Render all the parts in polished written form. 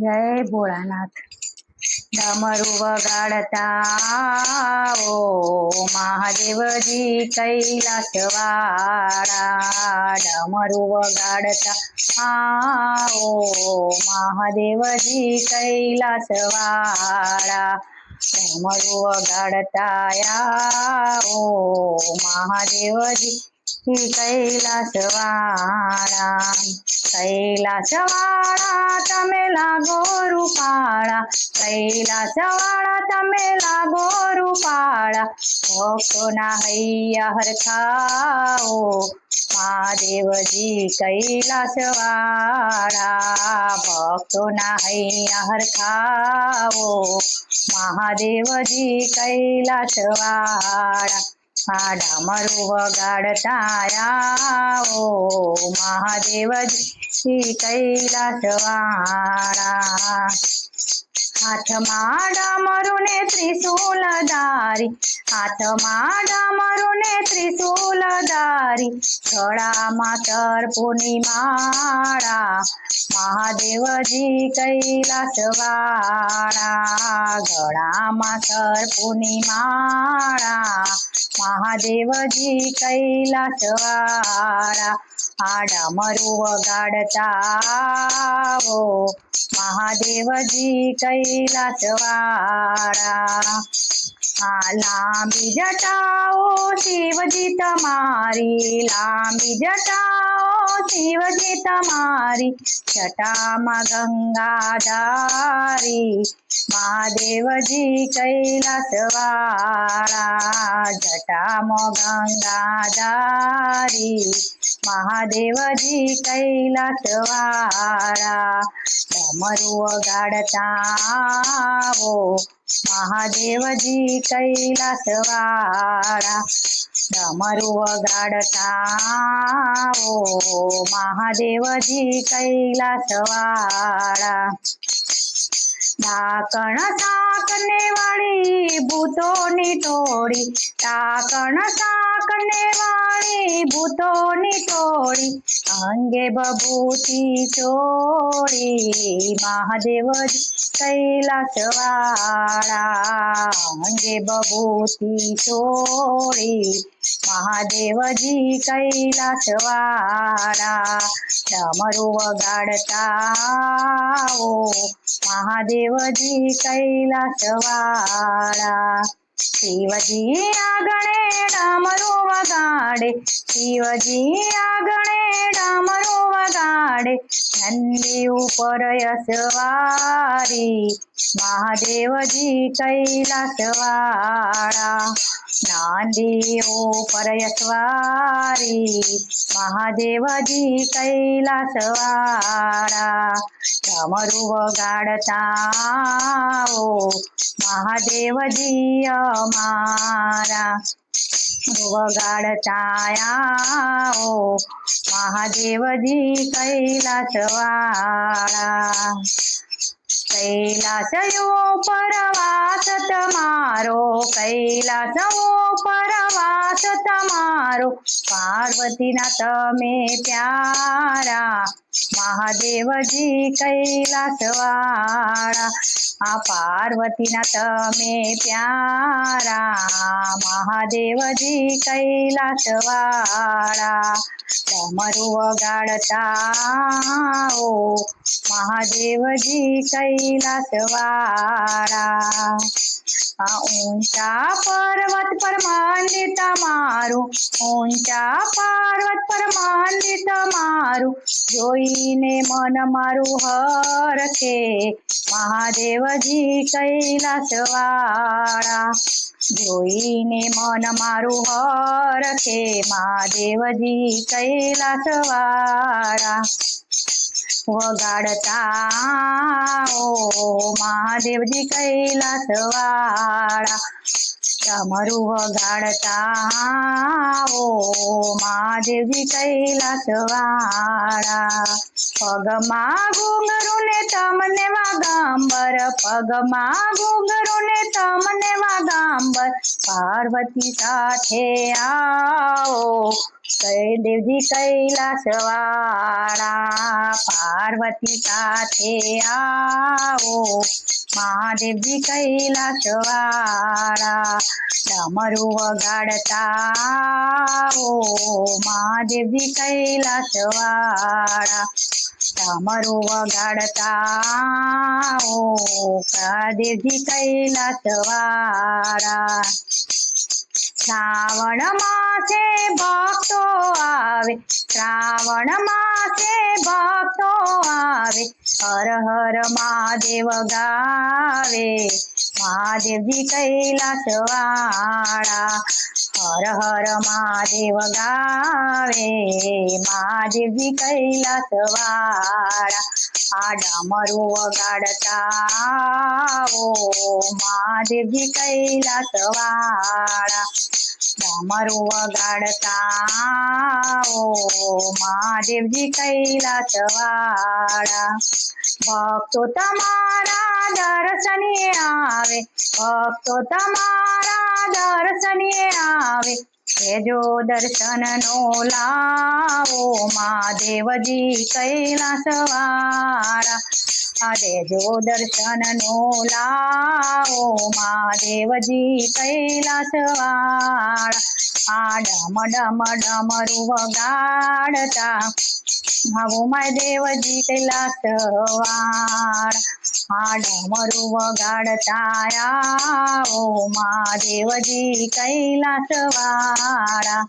जय भोळानाथ। डमरू वगाडता ओ महादेवजी कैलासवाडा। डमरू वगाडता ओ महादेवजी कैलासवाडा। डमरू वगाडता ओ महादेवजी कैलासवाडा। कैलासवाड़ा तमे लागो रूपाड़ा। कैलासवाड़ा तमे लागो रूपाड़ा। भक्तोना हैया हरखाओ महादेवजी कैलासवाड़ा। भक्तोना हैया हरखाओ महादेवजी कैलासवाड़ा। डमरू वगाडता ओ महादेवजी कैलासवाड़ा। हाथमां डमरू ने त्रिशूलधारी। हाथमां डमरू ने त्रिशूलधारी। गळामां सर्पोनी माळा महादेवजी कैलासवाड़ा। गळामां सर्पोनी माळा महादेवजी कैलासवाड़ा। डमरू वगाडता ओ महादेवजी कैलासवाड़ा। लांबी जटाओ शिवजी तमारी। लांबी जटाओ शिवजी तमारी। जटामां गंगाधारी महादेवजी कैलासवाड़ा। जटामां गंगाधारी महादेवजी कैलासवाड़ा। डमरू वगाडता ओ महादेवजी कैलासवाड़ा। डमरू वगाडता ओ महादेवजी कैलासवाड़ा। ढाकण साकने वाली भूतोनी टोळी। ढाकण साकने वाली भूतोनी टोळी। अंगे बभूती चोळी महादेवजी कैलासवाड़ा। अंगे बभूती चोळी महादेवजी कैलासवाड़ा। डमरू वगाडता ओ महादेवजी कैलासवाड़ा। शिवजी आगणे डमरू वगाडे। शिवजी आगणे डमरू वगाडे। नंदी ऊपर यसवारी महादेवजी कैलासवाड़ा। नंदी ऊपर यसवारी महादेवजी कैलासवाड़ा। डमरू वगाडता ओ महादेवजी अमारा। वगाडता ओ महादेवजी कैलासवाड़ा। कैलास परवास तमारो। कैलास परवास तमारो। पार्वती ना तमे प्यारा महादेवजी कैलासवाड़ा। पार्वती ना तमे प्यारा महादेवजी कैलासवाड़ा। डमरू वगाडता ओ महादेवजी कैलासवाड़ा। ऊंचा पर्वत पर मंदिर मारू। ऊंचा पर्वत पर मंदिर मारू। जोईने मन मारू हरखे महादेवजी कैलासवाड़ा। जोईने मन मारू हरखे महादेवजी कैलासवाड़ा। वगाडता ओ महादेवजी कैलासवाड़ा। डमरू वगाडता ओ महादेवजी कैलासवाड़ा। पगमां घुंघरू ने तमने वागंबर। पगमां घुंघरू ने તમને વાગાંબર પાર્વતી સાથે આવો દેવજી કૈલાસ વાળા પાર્વતી સાથે આવો મહાદેવજી કૈલાસ વાળા ડમરું વગાડતા આવો મહાદેવજી કૈલાસ વાળા ડમરું વગાડતા આવો મહાદેવજી કૈલાસ વાળા શ્રાવણ માસે ભક્તો આવે શ્રાવણ માસે ભક્તો આવે હર હર મહાદેવ ગાવે મહાદેવજી કૈલાસ વાળા હર હર મહાદેવ ગાવે મહાદેવજી કૈલાસ વાળા આ ડમરું વગાડતા આવો મહાદેવજી કૈલાસ વાળા ડમરું વગાડતા આવો મહાદેવજી કૈલાસ વાળા ભક્તો તમારા દર્શને આવે ભક્તો તમારા દર્શને આવે તેજો દર્શન નો લાવો મહાદેવજી કૈલાસ વાળા દેજો દર્શન નો લાવો મહાદેવજી કૈલાસ વાળા આ ડમ ડમ ડમરું વગાડતા આવો મહાદેવજી કૈલાસ વાળા આ ડમરું વગાડતા આવો મહાદેવજી કૈલાસ વાળા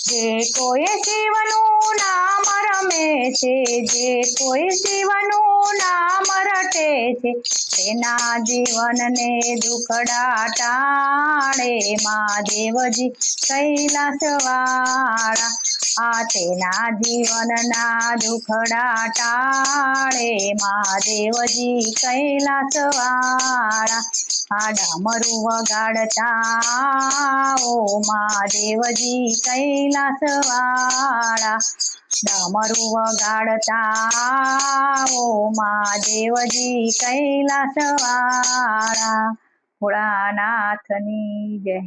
જે કોઈ શિવનું નામ રમે છે જે કોઈ શિવનું નામ રટે છે તેના જીવનને દુખડા ટાળે મહાદેવજી કૈલાસ વાળા આ તેના જીવનના દુખડા ટાળે મહાદેવજી કૈલાસ વાળા આ ડમરું વગાડતા આવો મહાદેવજી કૈલાસ વાળા ડમરું વગાડતા આવો મહાદેવજી કૈલાસ વાળા ભોળાનાથની જય।